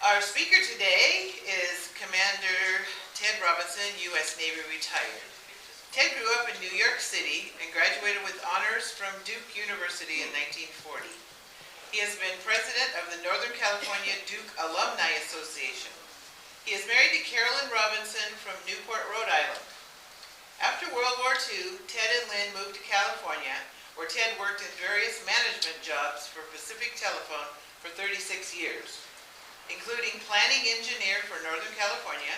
Our speaker today is Commander Ted Robinson, U.S. Navy retired. Ted grew up in New York City and graduated with honors from Duke University in 1940. He has been president of the Northern California Duke Alumni Association. He is married to Carolyn Robinson from Newport, Rhode Island. After World War II, Ted and Lynn moved to California, where Ted worked in various management jobs for Pacific Telephone for 36 years, including planning engineer for Northern California,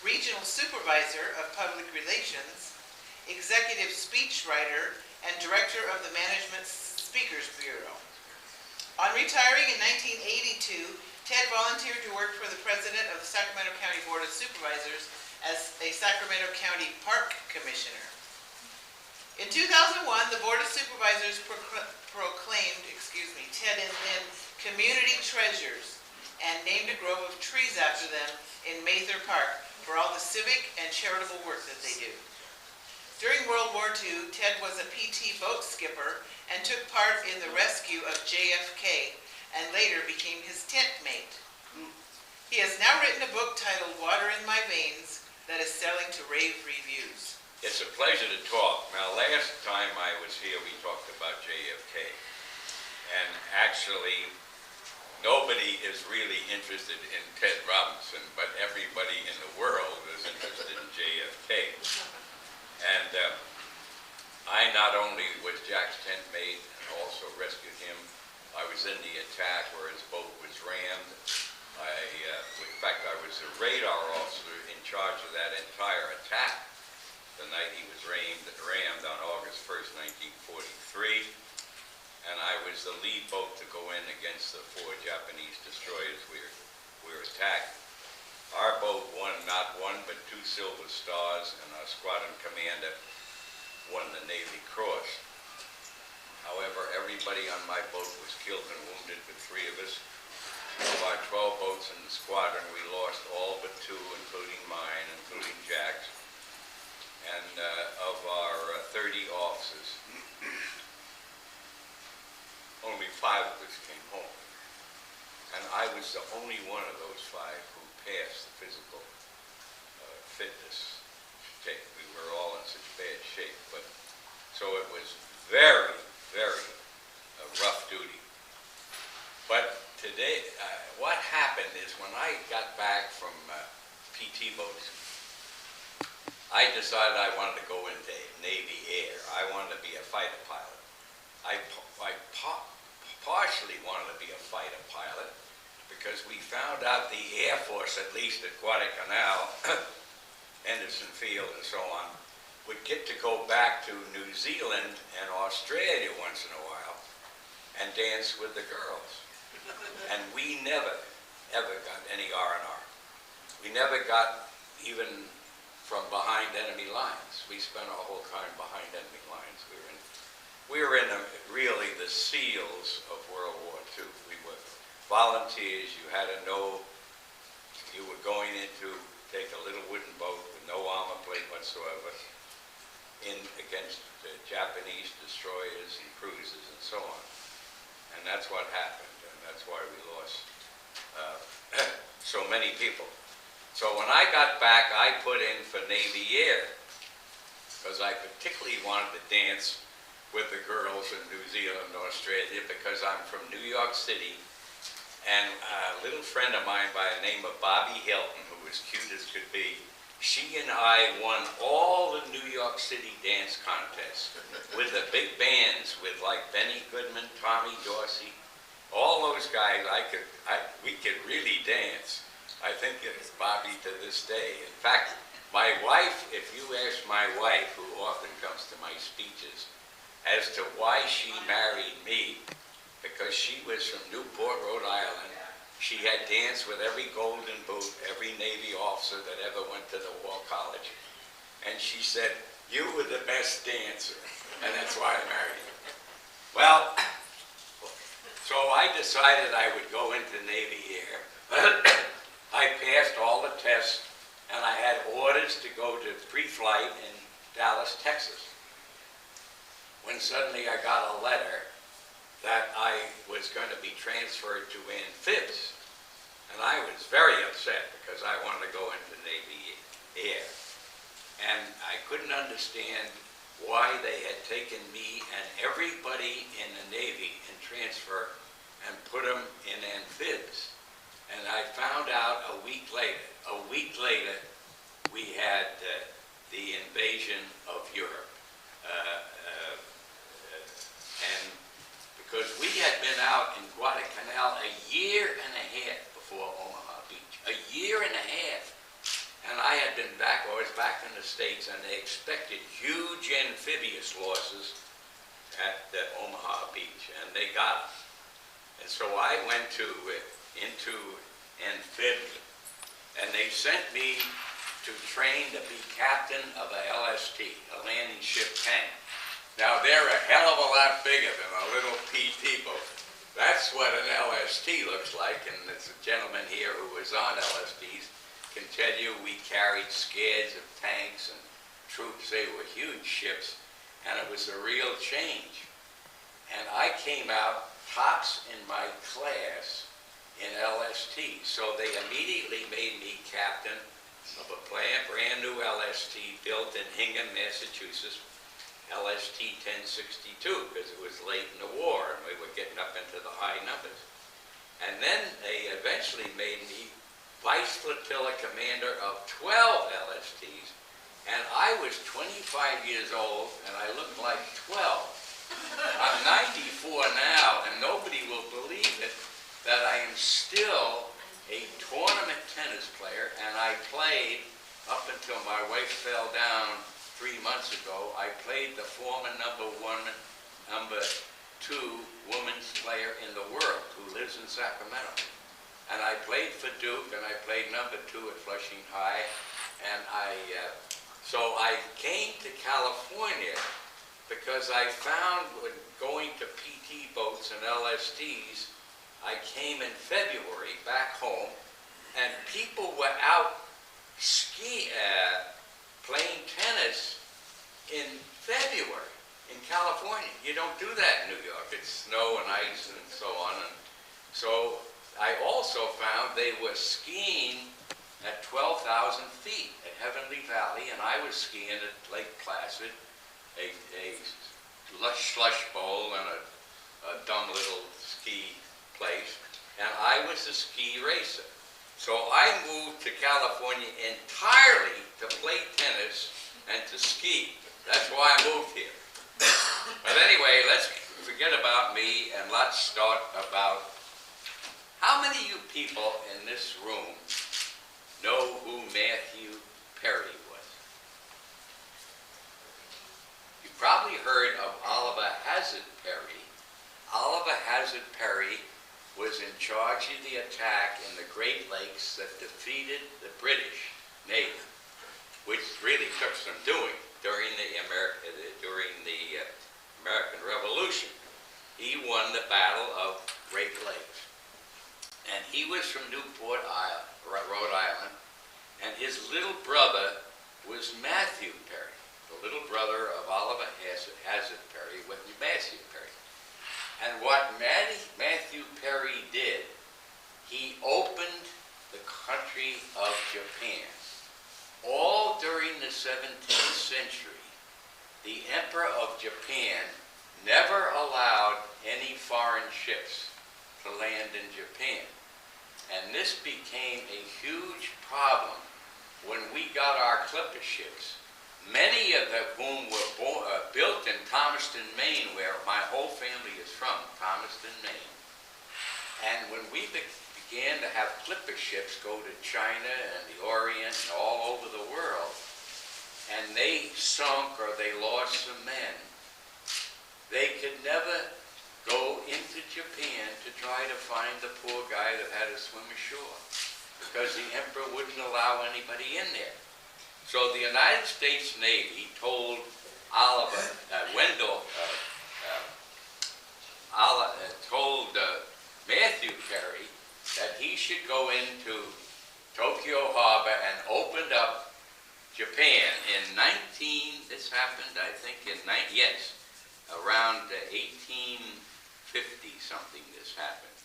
regional supervisor of public relations, executive speechwriter, and director of the Management Speakers Bureau. On retiring in 1982, Ted volunteered to work for the president of the Sacramento County Board of Supervisors as a Sacramento County Park Commissioner. In 2001, the Board of Supervisors proclaimed Ted and Lynn community treasures and named a grove of trees after them in Mather Park for all the civic and charitable work that they do. During World War II, Ted was a PT boat skipper and took part in the rescue of JFK and later became his tent mate. He has now written a book titled Water in My Veins that is selling to rave reviews. It's a pleasure to talk. Now, last time I was here, we talked about JFK. And actually, nobody is really interested in Ted Robinson, but everybody in the world is interested in JFK. And I not only was Jack's tent mate and also rescued him, I was in the attack where his boat was rammed. In fact, I was the radar officer in charge of that entire attack the night he was rammed on August 1st, 1943. And I was the lead boat to go in against the 4 Japanese destroyers we were attacking. Our boat won not 1 but 2 Silver Stars, and our squadron commander won the Navy Cross. However, everybody on my boat was killed and wounded, but 3 of us. Of our 12 boats in the squadron, we lost all but 2, including mine, including Jack's. And of our 30 officers, only 5 of us came home. And I was the only one of those 5 who passed the physical fitness tape. We were all in such bad shape. So it was very, very rough duty. But today, what happened is when I got back from PT boats, I decided I wanted to go into Navy Air. I wanted to be a fighter pilot. I partially wanted to be a fighter pilot because we found out the Air Force, at least at Guadalcanal, Henderson Field and so on, would get to go back to New Zealand and Australia once in a while and dance with the girls. And we never, ever got any R&R. We never got even from behind enemy lines. We spent our whole time behind enemy lines. We were in really the SEALs of World War II. We were volunteers. You had to know you were going into take a little wooden boat with no armor plate whatsoever in against the Japanese destroyers and cruisers and so on. And that's what happened, and that's why we lost so many people. So when I got back, I put in for Navy Air because I particularly wanted to dance with the girls in New Zealand and Australia because I'm from New York City, and a little friend of mine by the name of Bobby Hilton, who was cute as could be, she and I won all the New York City dance contests with the big bands with like Benny Goodman, Tommy Dorsey, all those guys. We could really dance. I think it's Bobby to this day. In fact, my wife, if you ask my wife, who often comes to my speeches, as to why she married me, because she was from Newport, Rhode Island. She had danced with every Golden Boot, every Navy officer that ever went to the War College. And she said, "You were the best dancer," and that's why I married you. Well, so I decided I would go into Navy Air. I passed all the tests, and I had orders to go to pre-flight in Dallas, Texas. When suddenly I got a letter that I was going to be transferred to amphibs. And I was very upset because I wanted to go into Navy Air. And I couldn't understand why they had taken me and everybody in the Navy in transfer and put them in amphibs. And I found out a week later, we had the invasion of Europe. And because we had been out in Guadalcanal a year and a half before Omaha Beach, a year and a half. And I had been back, I was back in the States, and they expected huge amphibious losses at Omaha Beach, and they got them. And so I went into amphibia, and they sent me to train to be captain of a LST, a landing ship tank. Now they're a hell of a lot bigger than a little PT boat. That's what an LST looks like, and there's a gentleman here who was on LSTs can tell you we carried scads of tanks and troops. They were huge ships, and it was a real change. And I came out tops in my class in LST, so they immediately made me captain of a brand new LST built in Hingham, Massachusetts, LST 1062, because it was late in the war and we were getting up into the high numbers. And then they eventually made me Vice Flotilla Commander of 12 LSTs, and I was 25 years old and I looked like 12. I'm 94 now, and nobody will believe it, that I am still a tournament tennis player, and I played up until my wife fell down 3 months ago. I played the former #1, #2 women's player in the world who lives in Sacramento. And I played for Duke, and I played #2 at Flushing High, and so I came to California because I found when going to PT boats and LSTs, I came in February back home, and people were out playing tennis in February in California. You don't do that in New York. It's snow and ice and so on. And so I also found they were skiing at 12,000 feet at Heavenly Valley, and I was skiing at Lake Placid, a slush bowl and a dumb little ski place, and I was a ski racer. So I moved to California entirely to play tennis and to ski. That's why I moved here. But anyway, let's forget about me and let's start about how many of you people in this room know who Matthew Perry was? You probably heard of Oliver Hazard Perry. Oliver Hazard Perry was in charge of the attack in the Great Lakes that defeated the British Navy, which really took some doing during the American Revolution. He won the Battle of Great Lakes. And he was from Newport, Rhode Island, and his little brother was Matthew Perry. The little brother of Oliver Hazard Perry was Matthew Perry. And what Matthew Perry did, he opened the country of Japan. All during the 17th century, the Emperor of Japan never allowed any foreign ships to land in Japan. And this became a huge problem when we got our clipper ships, many of whom were built in Thomaston, Maine, where my whole family is from, Thomaston, Maine. And when we began to have clipper ships go to China and the Orient and all over the world, and they sunk or they lost some men, they could never go into Japan to try to find the poor guy that had to swim ashore, because the emperor wouldn't allow anybody in there. So the United States Navy told Matthew Perry that he should go into Tokyo Harbor and opened up Japan in this happened, I think, around 1850 something this happened.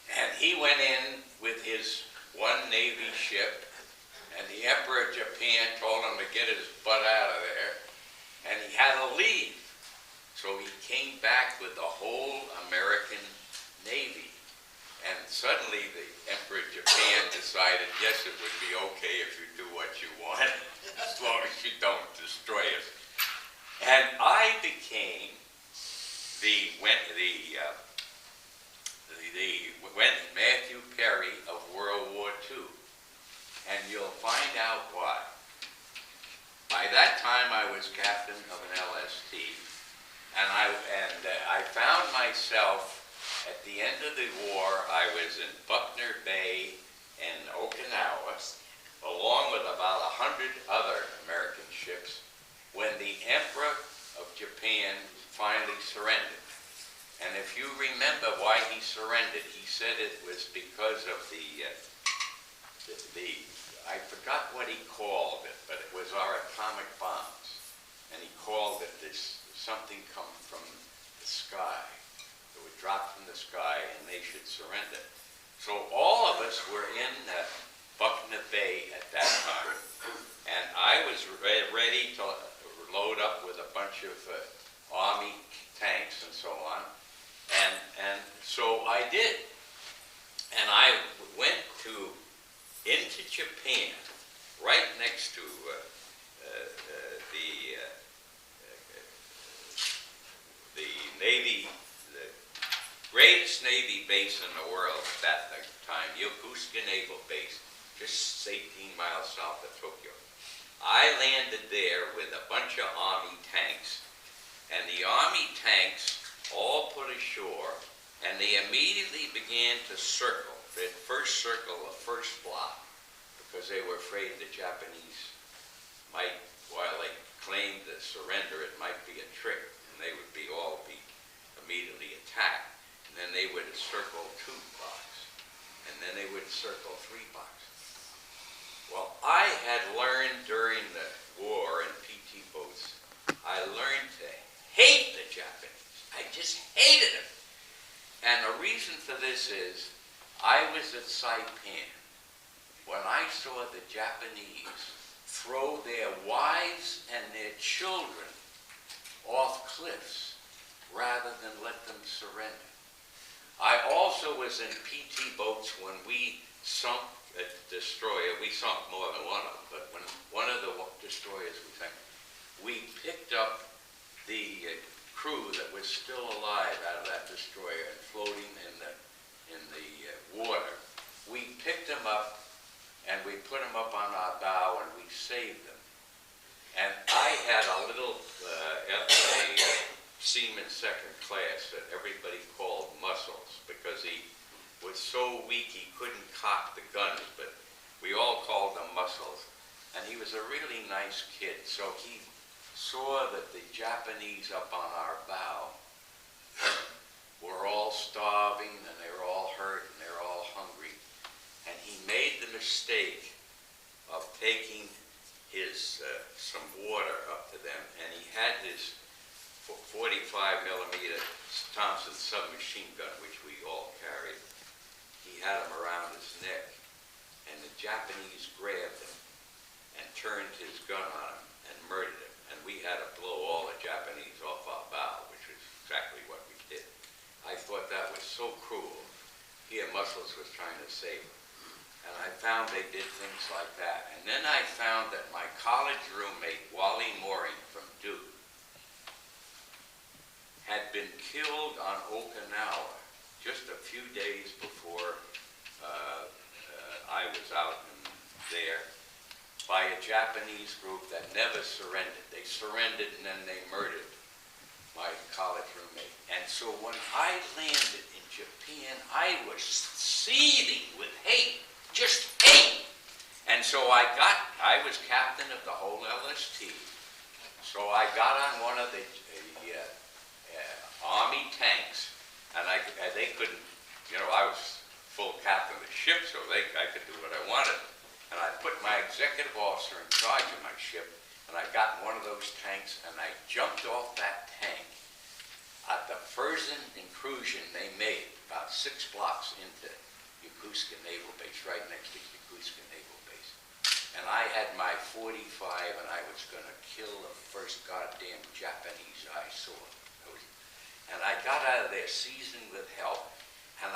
And he went in with his one Navy ship, and the Emperor of Japan told him to get his butt out of there, and he had to leave. So he came back with the whole American Navy. And suddenly the Emperor of Japan decided, yes, it would be okay if you do what you want, as long as you don't destroy us. And I became Matthew Perry of World War II. And you'll find out why. By that time, I was captain of an LST, and I found myself at the end of the war. I was in Buckner Bay in Okinawa, along with about 100 other American ships, when the Emperor of Japan finally surrendered. And if you remember why he surrendered, he said it was because of I forgot what he called it, but it was our atomic bombs. And he called it something come from the sky. It would drop from the sky and they should surrender. So all of us were in Buckner Bay at that time. And I was ready to load up with a bunch of Army tanks and so on. And so I did. And I went into Japan, right next to the Navy, the greatest Navy base in the world at that time, Yokosuka Naval Base, just 18 miles south of Tokyo. I landed there with a bunch of Army tanks, and the Army tanks all put ashore, and they immediately began to circle. They'd first circle the first block, because they were afraid the Japanese might, while they claimed to surrender, it might be a trick, and they would all be immediately attacked. And then they would circle 2 blocks, and then they would circle 3 blocks. Well, I had learned during the war in PT boats, I learned to hate the Japanese. I just hated them. And the reason for this is, I was at Saipan when I saw the Japanese throw their wives and their children off cliffs rather than let them surrender. I also was in PT boats when we sunk a destroyer. We sunk more than one of them, but when one of the destroyers we sank, we picked up the crew that was still alive out of that destroyer and floating in the water. We picked them up and we put them up on our bow and we saved them. And I had a little seaman second class that everybody called Muscles, because he was so weak he couldn't cock the guns, but we all called him Muscles. And he was a really nice kid, so he saw that the Japanese up on our bow were all starving and they were all hurt and they were all hungry. And he made the mistake of taking some water up to them, and he had this 45 millimeter Thompson submachine gun, which we all carried. He had him around his neck, and the Japanese grabbed him and turned his gun on him and murdered him. And we had to blow all the Japanese off our bow, which is exactly what we did. I thought that was so cruel. Here, Muscles was trying to save him. And I found they did things like that. And then I found that my college roommate, Wally Mooring from Duke, had been killed on Okinawa just a few days before I was out there by a Japanese group that never surrendered. They surrendered and then they murdered my college roommate. And so when I landed in Japan, I was seething with hate. Just hate. And so I was captain of the whole LST. So I got on one of the Army tanks, and they couldn't, I was full captain of the ship, so I could do what I wanted. And I put my executive officer in charge of my ship, and I got in one of those tanks, and I jumped off that tank at the first intrusion they made, about about 6 blocks into Yokosuka Naval Base, right next to Yokosuka Naval Base. And I had my .45 and I was going to kill the first goddamn Japanese I saw. And I got out of there seasoned with help. And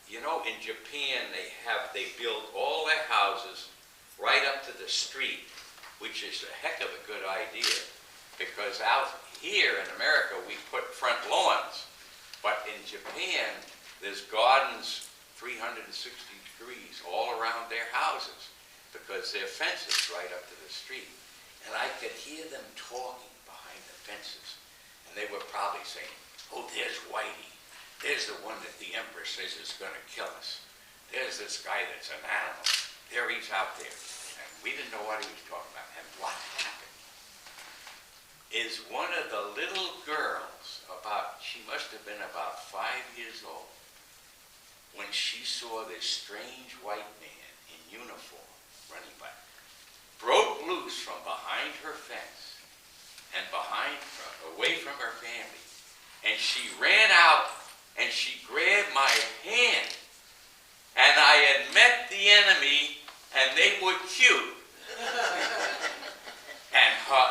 you know, in Japan they build all their houses right up to the street, which is a heck of a good idea. Because out here in America, we put front lawns. But in Japan, there's gardens 360 degrees all around their houses because their fences right up to the street. And I could hear them talking behind the fences. And they were probably saying, oh, there's Whitey. There's the one that the Emperor says is going to kill us. There's this guy that's an animal. There he's out there. And we didn't know what he was talking about. And what happened is one of the little girls, she must have been about 5 years old, when she saw this strange white man in uniform running by, broke loose from behind her fence and away from her family. And she ran out and she grabbed my hand. And I had met the enemy and they were cute. And her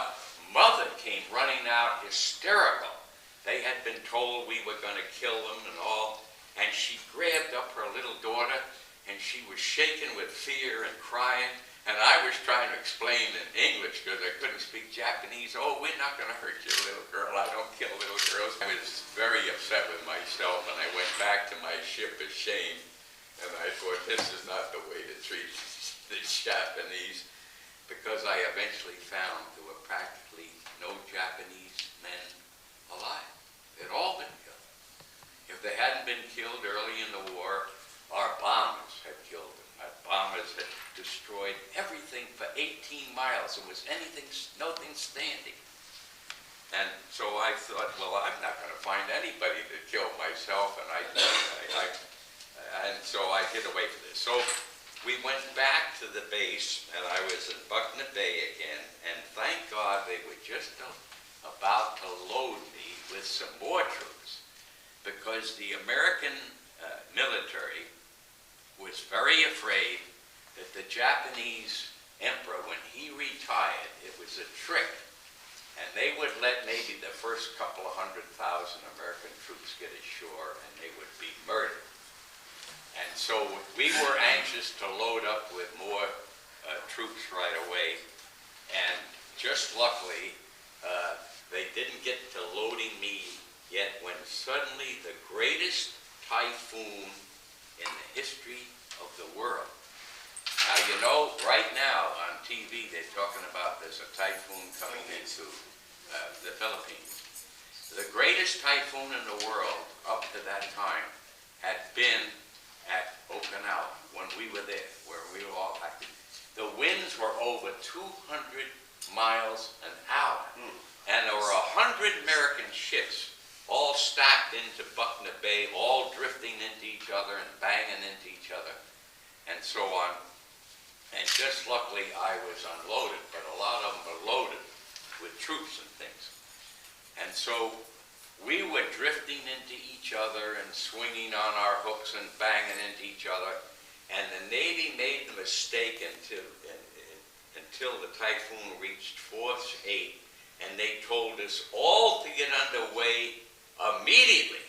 mother came running out hysterical. They had been told we were going to kill them and all. And she grabbed up her little daughter and she was shaking with fear and crying. And I was trying to explain in English because I couldn't speak Japanese. Oh, we're not going to hurt you, little girl. I don't kill little girls. I was very upset with myself, and I went back to my ship ashamed. And I thought, this is not the way to treat the Japanese, because I eventually found there were practically no Japanese men alive. They'd all been killed. If they hadn't been killed early in the war, our bombers had killed them. Our bombers had destroyed everything for 18 miles. There was nothing standing. And so I thought, well, I'm not going to find anybody to kill myself, and so I did away with this. So we went back to the base, and I was in Buckner Bay again, and thank God they were just about to load me with some more troops, because the American military was very afraid that the Japanese emperor, when he retired, it was a trick, and they would let maybe the first couple of 100,000 American troops get ashore, and they would be murdered. And so we were anxious to load up with more troops right away, and just luckily, they didn't get to loading me yet when suddenly the greatest typhoon in the history of the world. Now, you know, right now on TV, they're talking about there's a typhoon coming into the Philippines. The greatest typhoon in the world up to that time had been at Okinawa when we were there, where we were all active. The winds were over 200 miles an hour, and there were 100 American ships all stacked into Buckner Bay, all drifting into each other and banging into each other, and so on. And just luckily I was unloaded, but a lot of them were loaded with troops and things. And so we were drifting into each other and swinging on our hooks and banging into each other, and the Navy made the mistake until the typhoon reached force 8, and they told us all to get underway immediately,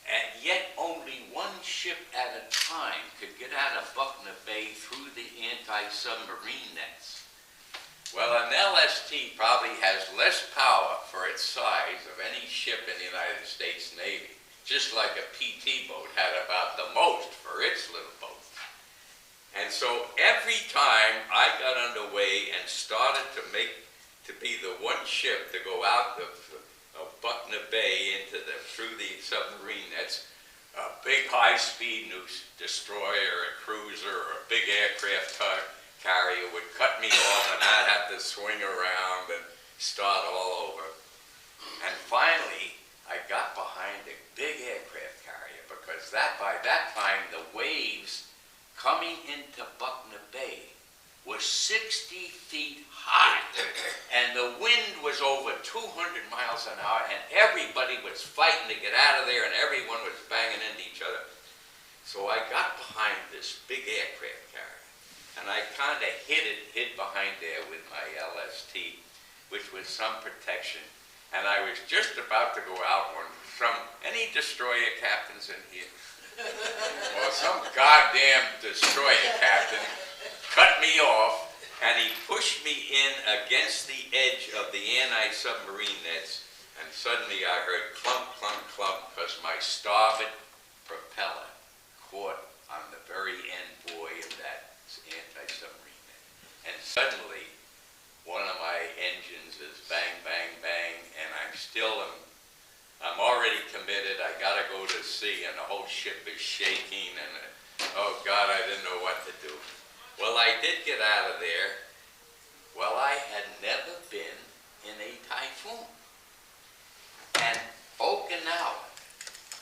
and yet only one ship at a time could get out of Buckner Bay through the anti-submarine nets. Well, an LST probably has less power for its size of any ship in the United States Navy, just like a PT boat had about the most for its little boat. And so every time I got underway and started to be the one ship to go out of Buckner Bay through the submarine nets, a big high-speed destroyer, a cruiser, or a big aircraft carrier would cut me off, and I'd have to swing around and start all over. And finally, I got behind a big aircraft carrier, because by that time, the waves coming into Buckner Bay was 60 feet high, and the wind was over 200 miles an hour, and everybody was fighting to get out of there, and everyone was banging into each other. So I got behind this big aircraft carrier, and I kind of hid behind there with my LST, which was some protection, and I was just about to go out when any destroyer captains in here? Well, some goddamn destroyer captain cut me off, and he pushed me in against the edge of the anti-submarine nets, and suddenly I heard clump, clump, clump, because my starboard propeller caught on the very end buoy of that anti-submarine net. And suddenly, one of my engines is bang, bang, bang, and I'm already committed. I gotta go to sea, and the whole ship is shaking, and oh God, I didn't know what to do. Well, I did get out of there. Well, I had never been in a typhoon. And Okinawa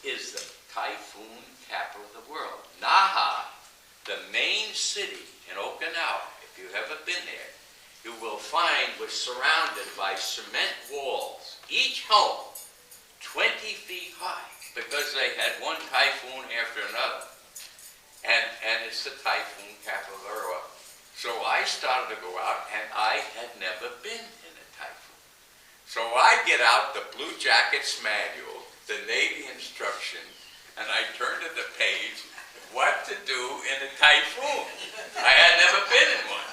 is the typhoon capital of the world. Naha, the main city in Okinawa, if you've ever been there, you will find was surrounded by cement walls, each home 20 feet high, because they had one typhoon after another. And it's the typhoon capital of the world. So I started to go out, and I had never been in a typhoon. So I get out the Blue Jackets manual, the Navy instruction, and I turn to the page, what to do in a typhoon. I had never been in one.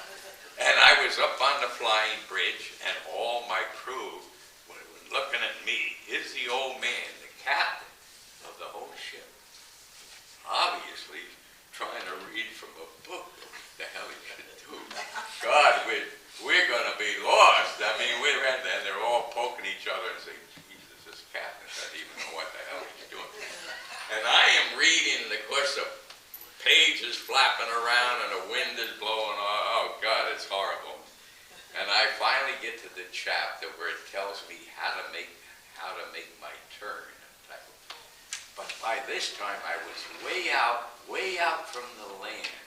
And I was up on the flying bridge, and all my crew were looking at me. Here's the old man, the captain of the whole ship, obviously trying to read from a book. What the hell are you going to do? God, we're going to be lost. I mean, and they're all poking each other and saying, Jesus, this captain doesn't even know what the hell he's doing. And I am reading, and of course, the page is flapping around and the wind is blowing. Oh, God, it's horrible. And I finally get to the chapter where it tells me how to make my turn. But by this time, I was way out from the land,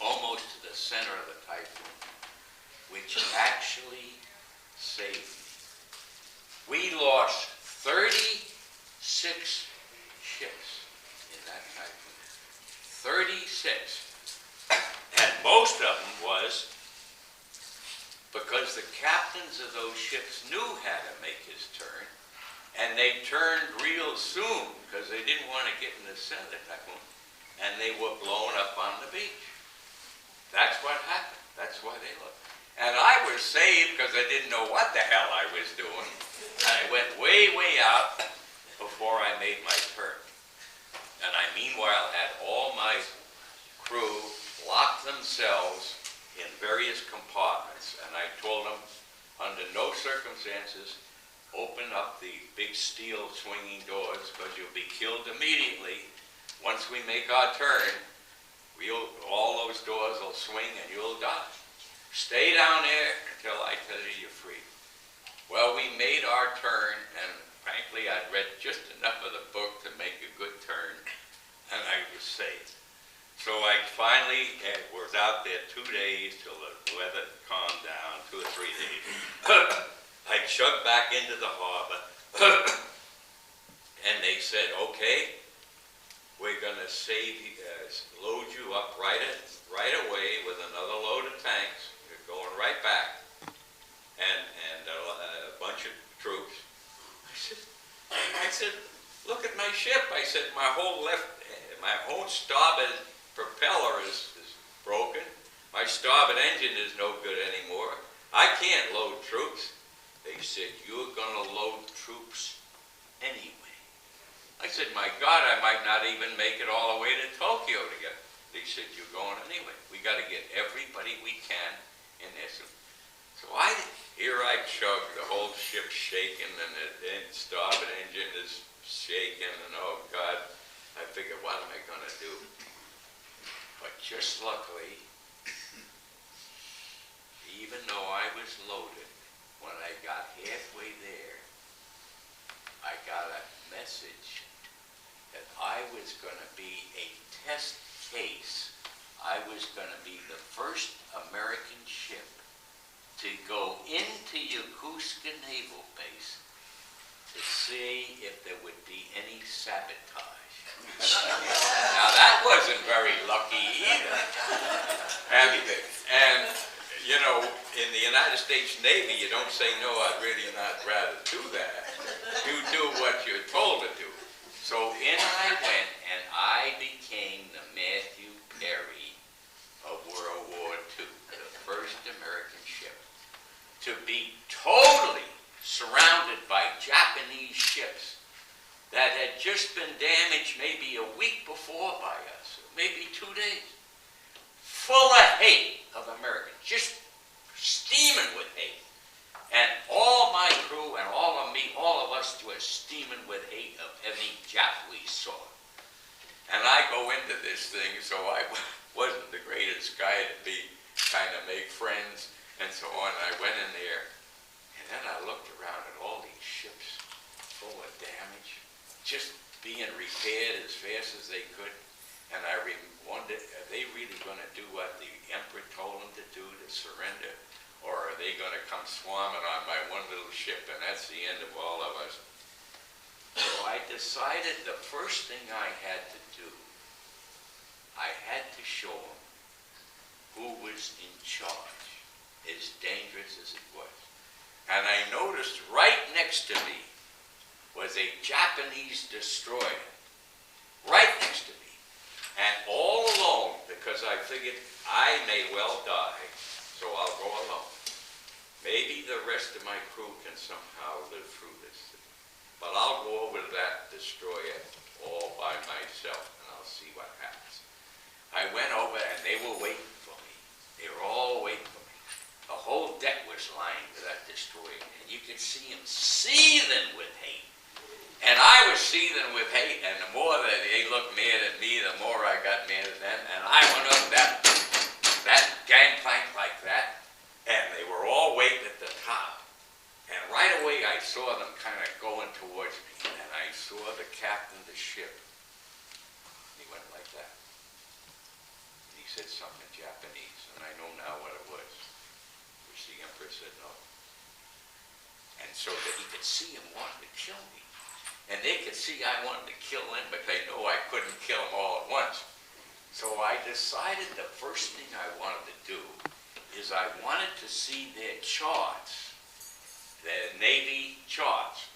almost to the center of the typhoon, which actually saved me. We lost 36 ships in that typhoon. 36. And most of them was because the captains of those ships knew how to make his turn, and they turned real soon because they didn't want to get in the center of the typhoon, and they were blown up on the beach. That's what happened. That's why they looked. And I was saved because I didn't know what the hell I was doing. And I went way, way out before I made my turn. And I meanwhile had all my crew lock themselves in various compartments, and I told them, under no circumstances, open up the big steel swinging doors, because you'll be killed immediately. Once we make our turn, all those doors will swing and you'll die. Stay down there until I tell you you're free. Well, we made our turn, and frankly, I'd read just enough of the book to make a good turn, and I was saved. So I finally was out there 2 days till the weather calmed down, 2 or 3 days. I chugged back into the harbor, and they said, okay, we're going to load you up right away with another load of tanks. You're going right back, and a bunch of troops. I said, look at my ship. I said, my whole starboard propeller is broken. My starboard engine is no good anymore. I can't load troops. They said, you're going to load troops anyway. I said, my God, I might not even make it all the way to Tokyo to get. They said, you're going anyway. We got to get everybody we can in this. So here I chug, the whole ship shaking, and the starboard engine is shaking, and oh God, I figured, what am I going to do? But just luckily, even though I was loaded, when I got halfway there, I got a message that I was going to be a test case I was going to be the first American ship to go into Yokosuka Naval Base to see if there would be any sabotage. Now that wasn't very lucky either. And you know, in the United States Navy, you don't say, no, I'd really not rather do that. You do what you're told to do. So in I went, and I became the Matthew Perry of World War II, the first American ship to be totally surrounded by Japanese ships that had just been damaged maybe a week before by us, maybe 2 days, full of hate of Americans, just steaming with hate. And all my crew and all of me, all of us were steaming with hate of any Jap we saw. And I go into this thing, so I wasn't the greatest guy to be trying to make friends and so on. I went in there, and then I looked around at all these ships full of damage, just being repaired as fast as they could. And I wondered, are they really going to do what the emperor told them to do, to surrender? Or are they going to come swarming on my one little ship, and that's the end of all of us? So I decided the first thing I had to do, I had to show them who was in charge, as dangerous as it was. And I noticed right next to me was a Japanese destroyer, right next to me. And all alone, because I figured I may well die, so I'll go alone. Maybe the rest of my crew can somehow live through this thing. But I'll go over to that destroyer all by myself, and I'll see what happens. I went over, and they were waiting for me. They were all waiting for me. The whole deck was lined with that destroyer, and you could see them seething with hate. And I was seething with hate, and the more that they looked mad at me, the more I got mad at them. And I went up that gangplank like that, and they were all waiting at the top. And right away I saw them kind of going towards me, and I saw the captain of the ship. He went like that. And he said something in Japanese, and I know now what it was, which the emperor said no. And so that he could see him wanting to kill me. And they could see I wanted to kill them, but they know I couldn't kill them all at once. So I decided the first thing I wanted to do is I wanted to see their charts, the Navy charts.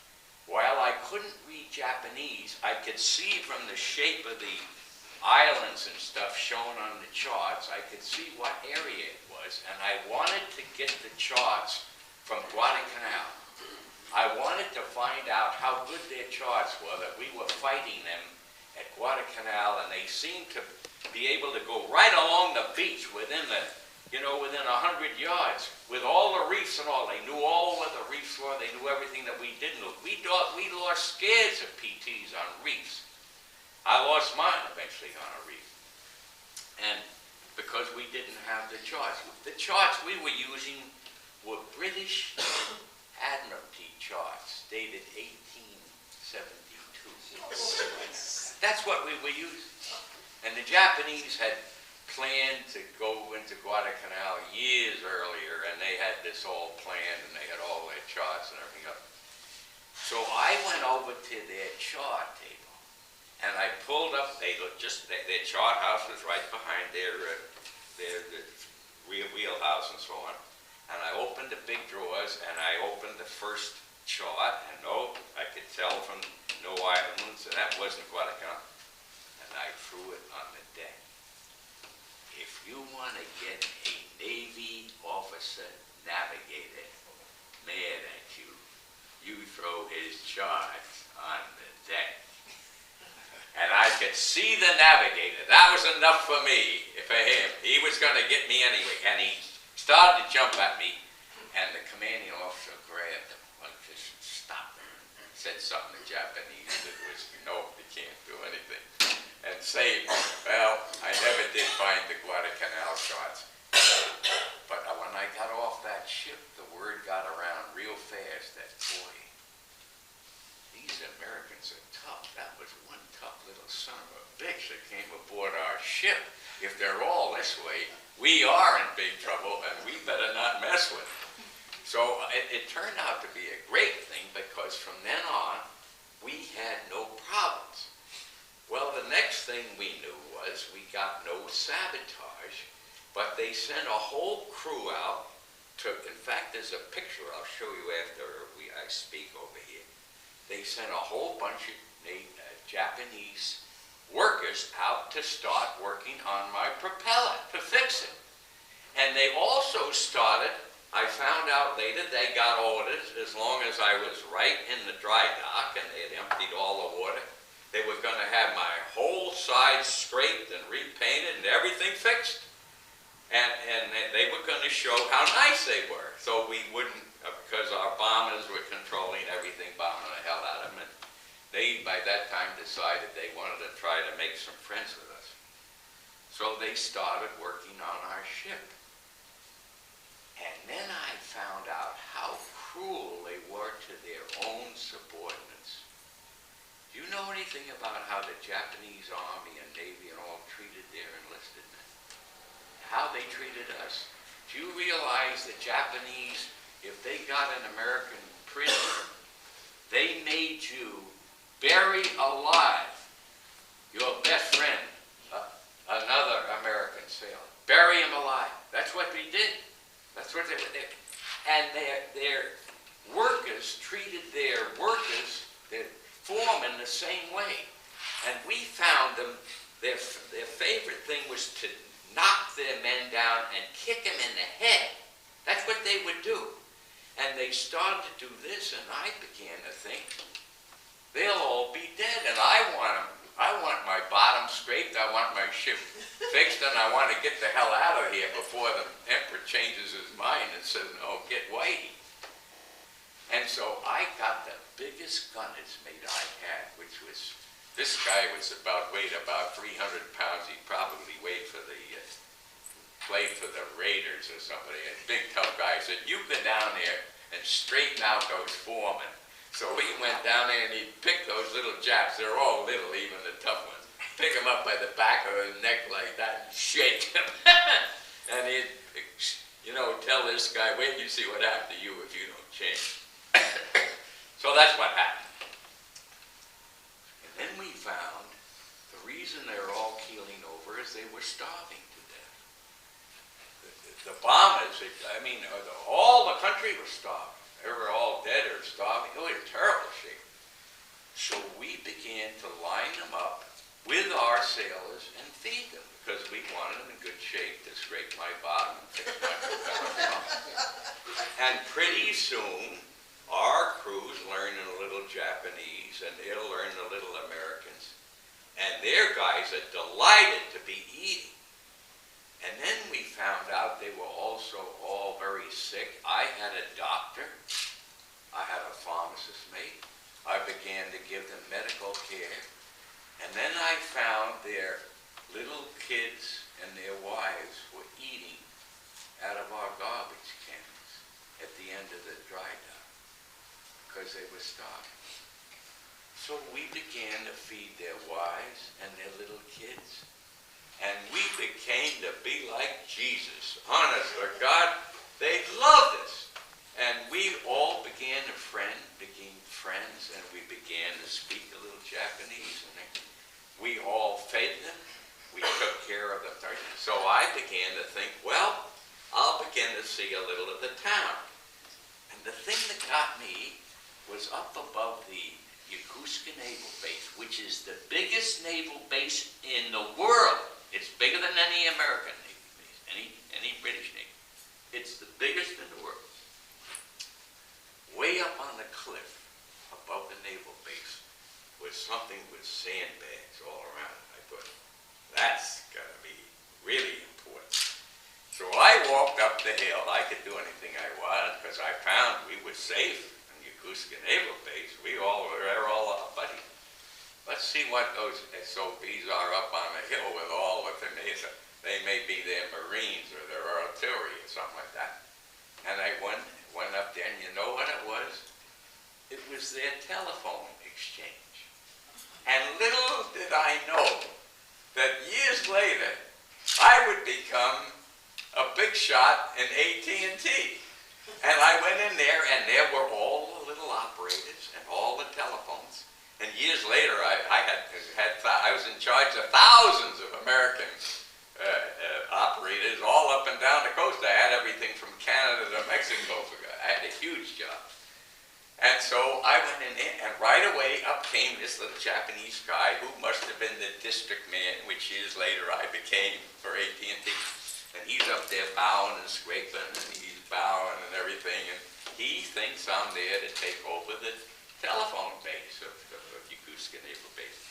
While I couldn't read Japanese, I could see from the shape of the islands and stuff shown on the charts, I could see what area it was, and I wanted to get the charts from Guadalcanal. I wanted to find out how good their charts were, that we were fighting them at Guadalcanal, and they seemed to be able to go right along the beach within within 100 yards, with all the reefs and all. They knew all what the reefs were. They knew everything that we didn't know. We lost scads of PTs on reefs. I lost mine eventually on a reef. And because we didn't have the charts. The charts we were using were British Admiralty charts, dated 1872. That's what we were using. And the Japanese had planned to go into Guadalcanal years earlier, and they had this all planned, and they had all their charts and everything up. So I went over to their chart table, and I pulled up, their chart house was right behind their wheelhouse and so on. And I opened the big drawers, and I opened the first chart, and I could tell from no islands, and that wasn't Guadalcanal. And I threw it on the deck. If you want to get a Navy officer navigator mad at you, you throw his charts on the deck. And I could see the navigator. That was enough for me, for him. He was going to get me anyway, and he started to jump at me, and the commanding officer grabbed him. Just stopped him. Said something in Japanese that was, no, you can't do anything. And saved me. Well, I never did find the Guadalcanal charts. But when I got off that ship, the word got around real fast that, boy, these Americans are tough. That was one tough little son of a bitch that came aboard our ship. if they're all this way, we are in big trouble and we better not mess with them. So it turned out to be a great thing because from then on, we had no problems. Well, the next thing we knew was we got no sabotage, but they sent a whole crew out to, in fact, there's a picture I'll show you after I speak over here. They sent a whole bunch of Japanese workers out to start working on my propeller, to fix it. And they also started, I found out later, they got orders, as long as I was right in the dry dock and they had emptied all the water, they were going to have my whole side scraped and repainted and everything fixed. And they were going to show how nice they were. So we wouldn't, because our bombers were controlling everything, bombing the hell out of them. And they, by that time, decided they wanted to try to make some friends with us. So they started working on our ship. And then I found out how cruel they were to their own subordinates. Do you know anything about how the Japanese Army and Navy and all treated their enlisted men? How they treated us? Do you realize the Japanese, if they got an American prisoner, they made you bury alive your best friend, another American sailor. Bury him alive. That's what they did. That's what they did. And their workers treated their workers, their foremen, the same way. And we found them, their favorite thing was to knock their men down and kick them in the head. That's what they would do. And they started to do this, and I began to think, they'll all be dead, and I want my bottom scraped, I want my ship fixed, and I want to get the hell out of here before the emperor changes his mind and says, no, get Whitey. And so I got the biggest gunner's mate I had, which was, this guy weighed about 300 pounds. He probably played for the Raiders or somebody. A big tough guy. He said, you go down there and straighten out those foremen. So he went down there and he picked those little Japs. They're all little, even the tough ones. Pick them up by the back of the neck like that and shake them. And he'd, tell this guy, wait till you see what happened to you if you don't change. So that's what happened. And then we found the reason they were all keeling over is they were starving to death. The bombers, all the country was starving. They were all dead or starving. They were in terrible shape. So we began to line them up with our sailors and feed them because we wanted them in good shape to scrape my bottom and fix my propeller. And pretty soon, our crews learning a little Japanese and they'll learn a little Americans. And their guys are delighted to be eating. And then we found out they were also all very sick. I had a doctor. I had a pharmacist mate. I began to give them medical care. And then I found their little kids and their wives were eating out of our garbage cans at the end of the dry dock because they were starving. So we began to feed their wives and their little kids. And we became to be like Jesus. Honest to God, they loved us. And we all became friends, and we began to speak a little Japanese. And we all fed them. We took care of them. So I began to think, well, I'll begin to see a little of the town. And the thing that got me was up above the Yokosuka Naval Base, which is the biggest naval base in the world. It's bigger than any American Navy base, any British Navy. It's the biggest in the world. Way up on the cliff above the naval base was something with sandbags all around it. I thought, that's got to be really important. So I walked up the hill. I could do anything I wanted because I found we were safe in Yokosuka Naval Base. We all were there, all our buddies. Let's see what those SOBs are up on the hill with all of them. They may be their Marines or their artillery or something like that. And I went up there, and you know what it was? It was their telephone exchange. And little did I know that years later, I would become a big shot in AT&T. And I went in there, and there were all the little operators and all the telephones. And years later, I was in charge of thousands of American operators all up and down the coast. I had everything from Canada to Mexico. I had a huge job. And so I went in there, and right away up came this little Japanese guy who must have been the district man, which years later I became for AT&T. And he's up there bowing and scraping, and he's bowing and everything, and he thinks I'm there to take over the telephone base of Yokosuka Naval Base.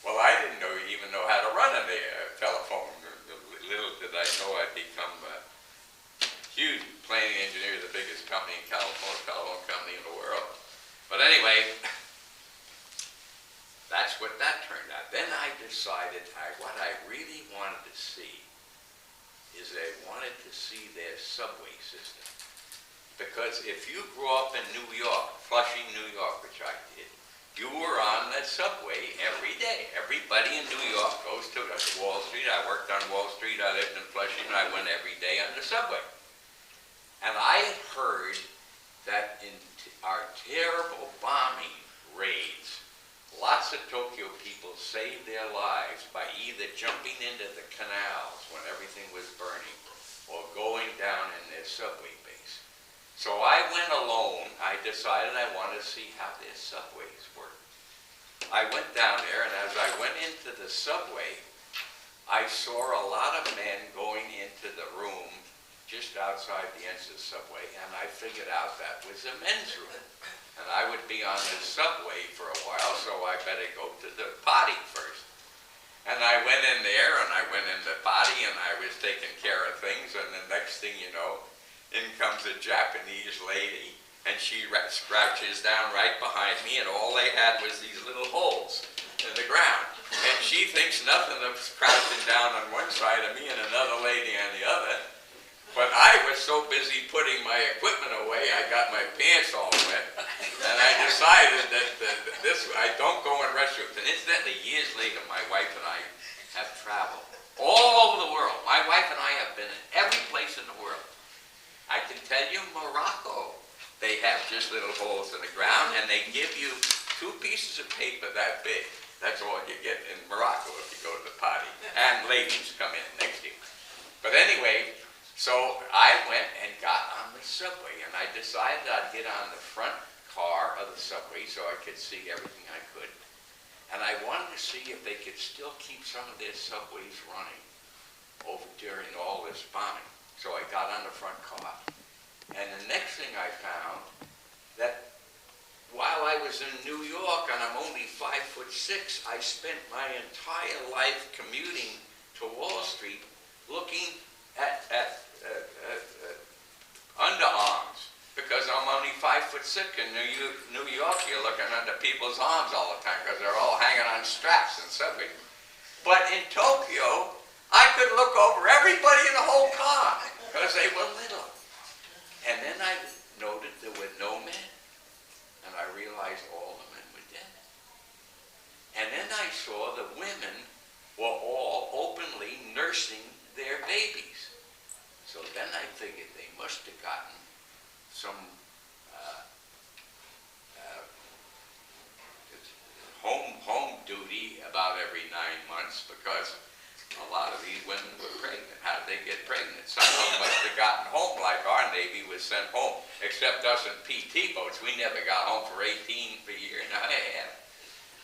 Well, I didn't even know how to run a telephone. Little did I know I'd become a huge planning engineer of the biggest company in California, telephone company in the world. But anyway, that's what that turned out. Then I decided what I really wanted to see is I wanted to see their subway system. Because if you grew up in New York, Flushing, New York, which I did, you were on the subway every day. Everybody in New York goes to Wall Street. I worked on Wall Street. I lived in Flushing. I went every day on the subway. And I had heard that in our terrible bombing raids, lots of Tokyo people saved their lives by either jumping into the canals when everything was burning or going down in their subway base. So I went alone. I decided I wanted to see how their subways work. I went down there, and as I went into the subway, I saw a lot of men going into the room just outside the entrance of the subway, and I figured out that was a men's room. And I would be on the subway for a while, so I better go to the potty first. And I went in there, and I went in the potty, and I was taking care of things, and the next thing you know, in comes a Japanese lady, and she crouches down right behind me, and all they had was these little holes in the ground. And she thinks nothing of crouching down on one side of me and another lady on the other. But I was so busy putting my equipment away, I got my pants all wet, and I decided that I don't go in restrooms. And incidentally, years later, my wife and I have traveled all over the world. My wife and I have been in every place in the world. I can tell you, Morocco, they have just little holes in the ground, and they give you 2 pieces of paper that big. That's all you get in Morocco if you go to the potty. And ladies come in next to you. But anyway, so I went and got on the subway, and I decided I'd get on the front car of the subway so I could see everything I could. And I wanted to see if they could still keep some of their subways running over during all this bombing. So I got on the front car. And the next thing I found, that while I was in New York and I'm only 5'6", I spent my entire life commuting to Wall Street looking at underarms, because I'm only 5'6". In New York, you're looking under people's arms all the time because they're all hanging on straps and subway. But in Tokyo, I could look over everybody in the whole car because they were little. And then I noted there were no men, and I realized all the men were dead. And then I saw the women were all openly nursing their babies. So then I figured they must have gotten some home duty about every 9 months, because a lot of these women were pregnant. How did they get pregnant? Some of them must have gotten home like our Navy was sent home, except us in PT boats. We never got home for 18 for a year and a half.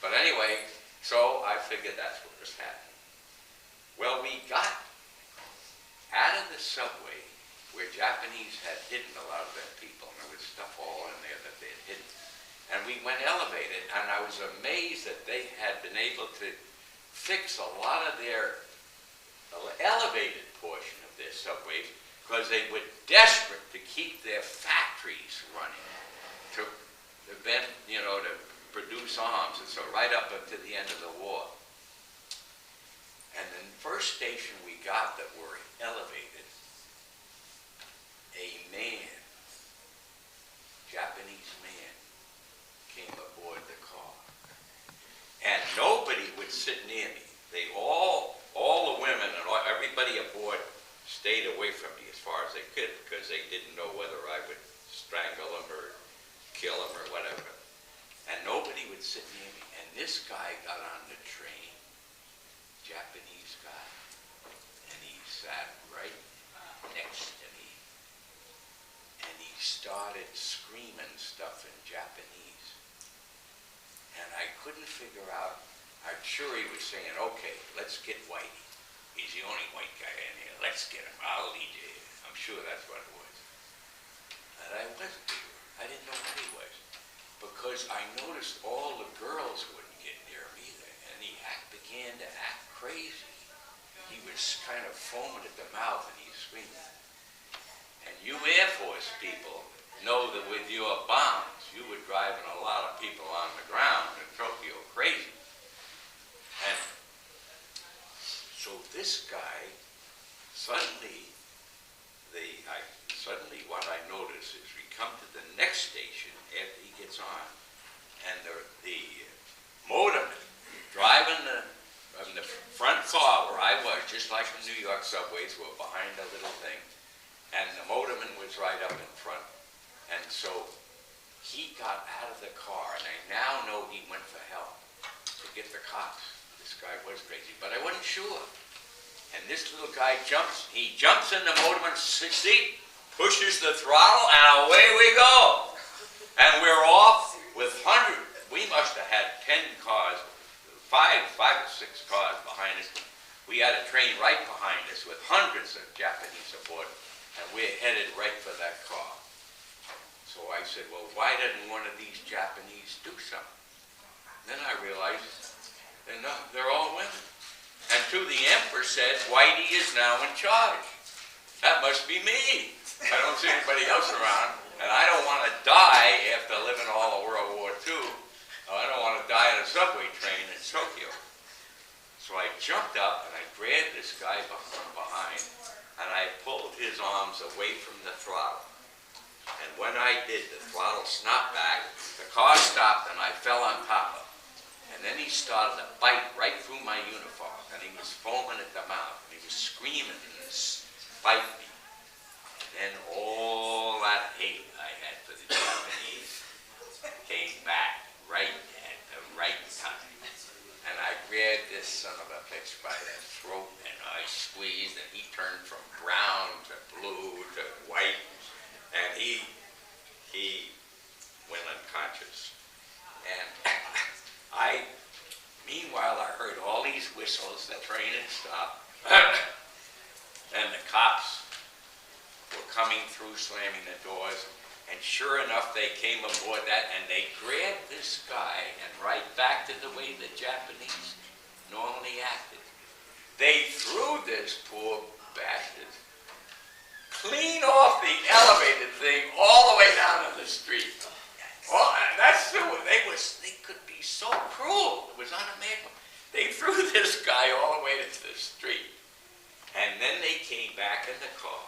But anyway, so I figured that's what was happening. Well, we got out of the subway where Japanese had hidden a lot of their people, and there was stuff all in there that they had hidden. And we went elevated, and I was amazed that they had been able to fix a lot of their elevated portion of their subways, because they were desperate to keep their factories running to invent, to produce arms, and so right up to the end of the war. And the first station we got that were elevated, a man, Japanese man, came aboard the car. And nobody would sit near me. All the women and everybody aboard stayed away from me as far as they could because they didn't know whether I would strangle them or kill them or whatever. And nobody would sit near me. And this guy got on the train, Japanese guy, and he sat right next to me. And he started screaming stuff in Japanese. And I couldn't figure out, I'm sure he was saying, okay, let's get Whitey. He's the only white guy in here. Let's get him. I'll lead you here. I'm sure that's what it was. And I wasn't sure. I didn't know what he was. Because I noticed all the girls wouldn't get near him either. And he began to act crazy. He was kind of foaming at the mouth and he's screaming. And you Air Force people know that with your bombs, you were driving a lot of people on the ground in Tokyo crazy. And so this guy, suddenly what I notice is we come to the next station after he gets on, and the motorman driving in the front car where I was, just like the New York subways were behind a little thing, and the motorman was right up in front. And so he got out of the car, and I now know he went for help to get the cops. This guy was crazy, but I wasn't sure. And this little guy he jumps in the motorman's seat, pushes the throttle, and away we go. And we're off with hundreds. We must have had 10 cars, five or six cars behind us. We had a train right behind us with hundreds of Japanese aboard, and we're headed right for that car. So I said, well, why didn't one of these Japanese do something? Then I realized they're all women. And to the Emperor said, Whitey is now in charge. That must be me. I don't see anybody else around, and I don't want to die after living all of World War II. I don't want to die in a subway train in Tokyo. So I jumped up and I grabbed this guy from behind, and I pulled his arms away from the throttle. And when I did, the throttle snapped back, the car stopped, and I fell on top of him. And then he started to bite right through my uniform, and he was foaming at the mouth, and he was screaming and biting me. And then all that hate I had for the Japanese came back right at the right time. And I grabbed this son of a bitch by the throat, and I squeezed, and he turned from brown to blue to white, and he went unconscious. And meanwhile, I heard all these whistles, the train had stopped, and the cops were coming through, slamming the doors, and sure enough, they came aboard that, and they grabbed this guy and right back to the way the Japanese normally acted. They threw this poor bastard clean off the elevated thing all the way down to the street. Well, that's the way they could be so cruel. It was unimaginable. They threw this guy all the way to the street. And then they came back in the car.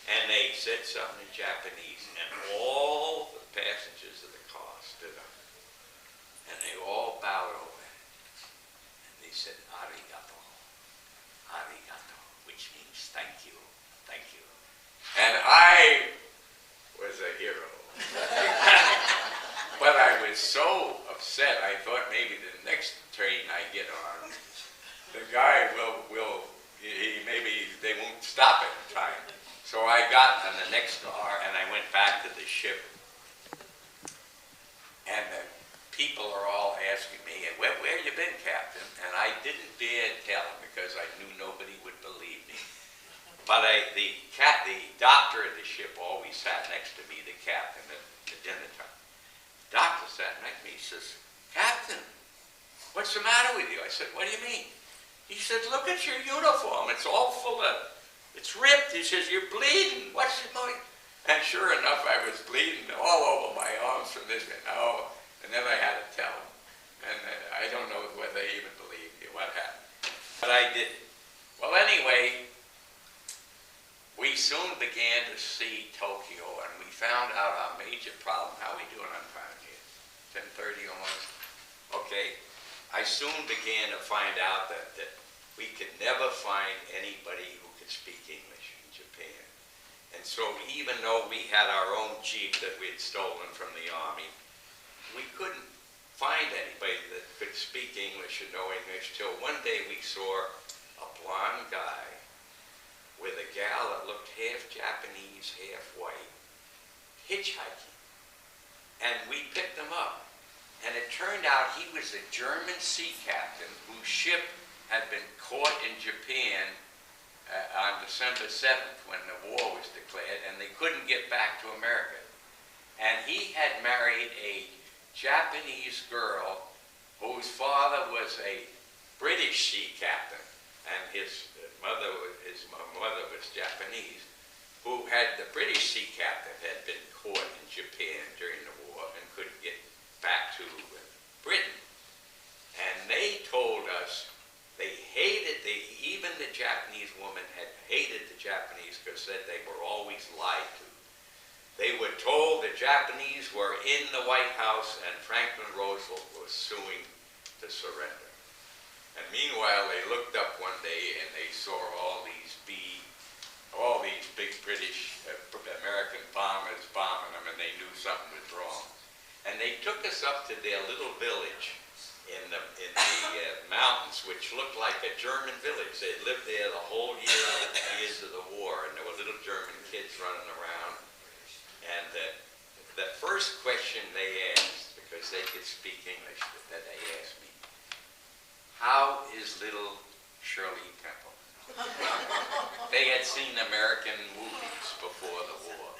And they said something in Japanese. And all the passengers of the car stood up. And they all bowed over. And they said, arigato. Arigato. Which means thank you. Thank you. And I was a hero. But I was so upset, I thought maybe the next train I get on, the guy maybe they won't stop it in time. So I got on the next car and I went back to the ship. And the people are all asking me, where you been, Captain? And I didn't dare tell them because I knew nobody would believe me. But the doctor of the ship always sat next to me, the captain, at the dinner time. The doctor sat next to me. He says, Captain, what's the matter with you? I said, what do you mean? He said, look at your uniform. It's all full of, it's ripped. He says, you're bleeding. What's it going? And sure enough, I was bleeding all over my arms from this. And then I had to tell him. And I don't know whether they even believed me what happened. But I did. Well, anyway, we soon began to see Tokyo, and we found out our major problem. How are we doing on time here? 10:30 almost? Okay. I soon began to find out that we could never find anybody who could speak English in Japan. And so even though we had our own jeep that we had stolen from the Army, we couldn't find anybody that could speak English or know English till one day we saw a blonde guy with a gal that looked half Japanese, half white, hitchhiking. And we picked him up. And it turned out he was a German sea captain whose ship had been caught in Japan on December 7th when the war was declared, and they couldn't get back to America. And he had married a Japanese girl whose father was a British sea captain, and his mother was Japanese, who had the British sea captain had been caught in Japan during the war and couldn't get back to Britain. And they told us they hated, even the Japanese woman had hated the Japanese because said they were always lied to. They were told the Japanese were in the White House and Franklin Roosevelt was suing to surrender. And meanwhile, they looked up one day and they saw all these big British, American bombers bombing them, and they knew something was wrong. And they took us up to their little village in the mountains, which looked like a German village. They lived there the whole years of the war, and there were little German kids running around. And the first question they asked, because they could speak English, that they asked me, "How is little Shirley Temple?" They had seen American movies before the war,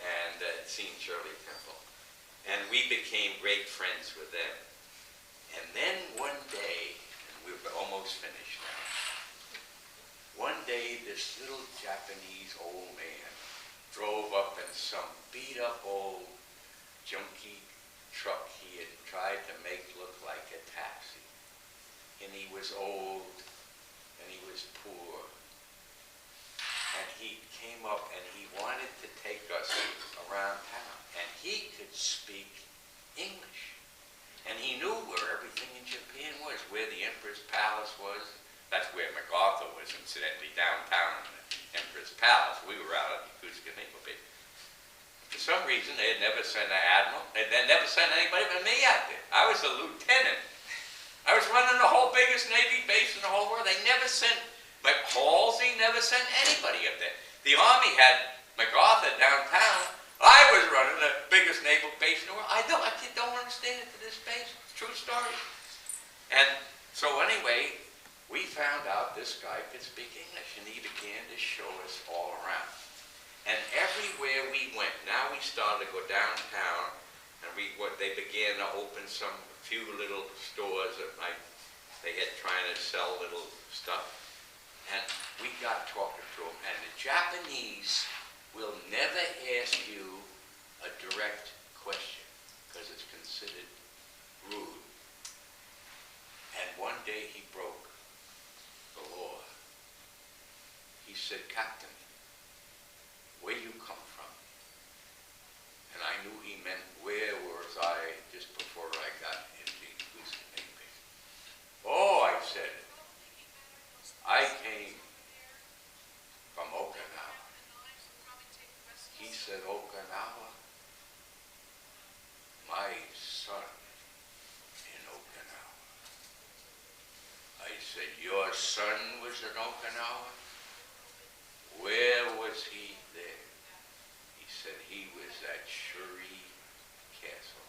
and seen Shirley Temple. And we became great friends with them. And then one day, and we're almost finished now, one day this little Japanese old man drove up in some beat-up old junky truck he had tried to make look like a taxi. And he was old, and he was poor. And he came up and he wanted to take us around town. And he could speak English. And he knew where everything in Japan was, where the Emperor's Palace was. That's where MacArthur was, incidentally, downtown in the Emperor's Palace. We were out at Yokosuka Naval Base. For some reason, they had never sent an admiral. They had never sent anybody but me out there. I was a lieutenant. I was running the whole biggest Navy base in the whole world. They never sent, Halsey never sent anybody up there. The Army had MacArthur downtown. I was running the biggest naval base in the world. I don't understand it to this day. It's a true story. And so anyway, we found out this guy could speak English, and he began to show us all around. And everywhere we went, now we started to go downtown, and they began to open some few little stores at night. They had trying to sell little stuff. And we got talking to them. And the Japanese will never ask you a direct question because it's considered rude. And one day he broke the law. He said, "Captain, where you come from?" And I knew he meant where was I just before I got into Yokosuka. "Oh," I said, "I came from Okinawa." He said, "Okinawa? My son in Okinawa." I said, "Your son was in Okinawa? Where was he there?" He said, "He was at Shuri Castle."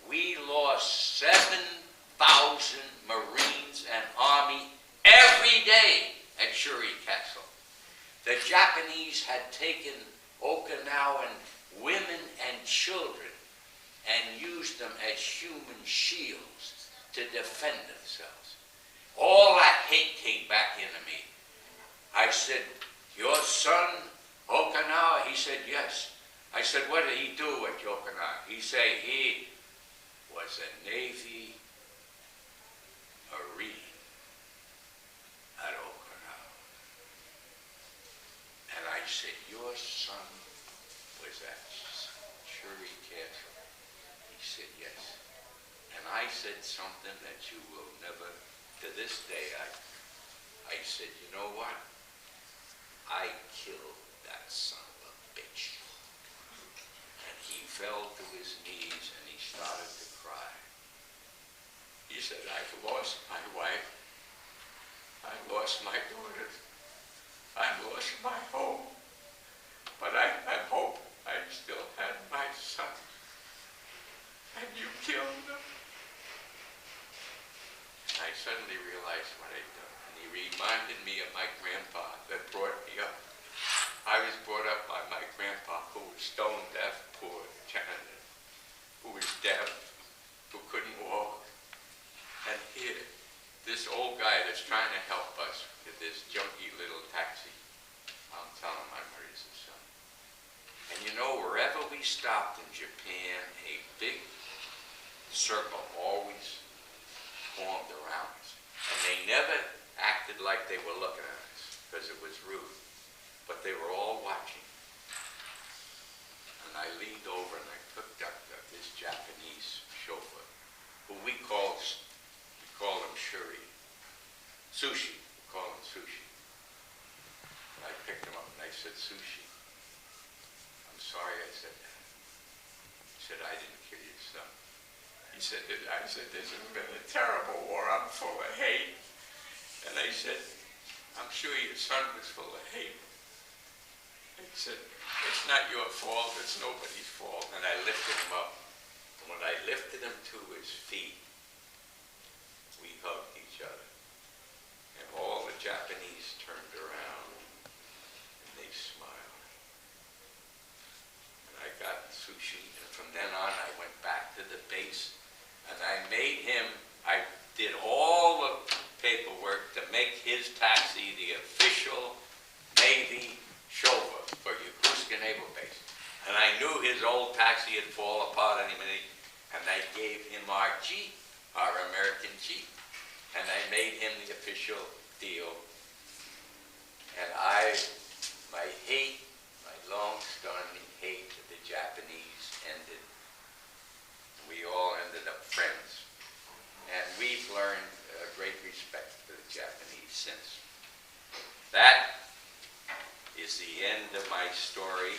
We lost 7,000 Marines and Army every day at Shuri Castle. The Japanese had taken Okinawan women and children and used them as human shields to defend themselves. All that hate came back into me. I said, "Your son, Okinawa?" He said, "Yes." I said, "What did he do at Okinawa?" He said, "He was a Navy Marine at Okinawa." And I said, "Your son was at Shuri Castle?" He said, "Yes." And I said something that you will never, to this day, I I said, you know what? I killed that son of a bitch. And he fell to his knees and he started to cry. He said, I've lost my wife. I lost my daughters. I lost my home. But I hope I still had my son. And you killed him. I suddenly realized what I'd done. And he reminded me of my grandpa that brought me up. I was brought up by my grandpa, who was stone deaf, poor, Canada, who was deaf, who couldn't walk. And here, this old guy that's trying to help us with this junky little taxi, I'm telling him I'm his son. And you know, wherever we stopped in Japan, a big circle always formed around us. And they never acted like they were looking at us, because it was rude. But they were all watching. And I leaned over and I picked up this Japanese chauffeur, who we call him Shuri. Sushi, we call him Sushi. And I picked him up and I said, Sushi, I'm sorry I said that. He said, I didn't kill your son. He said, I said, this has been a terrible war. I'm full of hate. And I said, I'm sure your son was full of hate. He said, it's not your fault, it's nobody's fault. And I lifted him up. And when I lifted him to his feet, we hugged each other. And all the Japanese turned around and they smiled. And I got Sushi, and from then on I went back to the base and I made him, I did all the paperwork to make his taxi the official Navy chauffeur for Yokosuka Naval Base. And I knew his old taxi had fallen apart any minute, and I gave him our Jeep, our American Jeep. And I made him the official deal. And my hate, my long-standing hate of the Japanese ended. We all ended up friends. And we've learned a great respect for the Japanese since. That is the end of my story.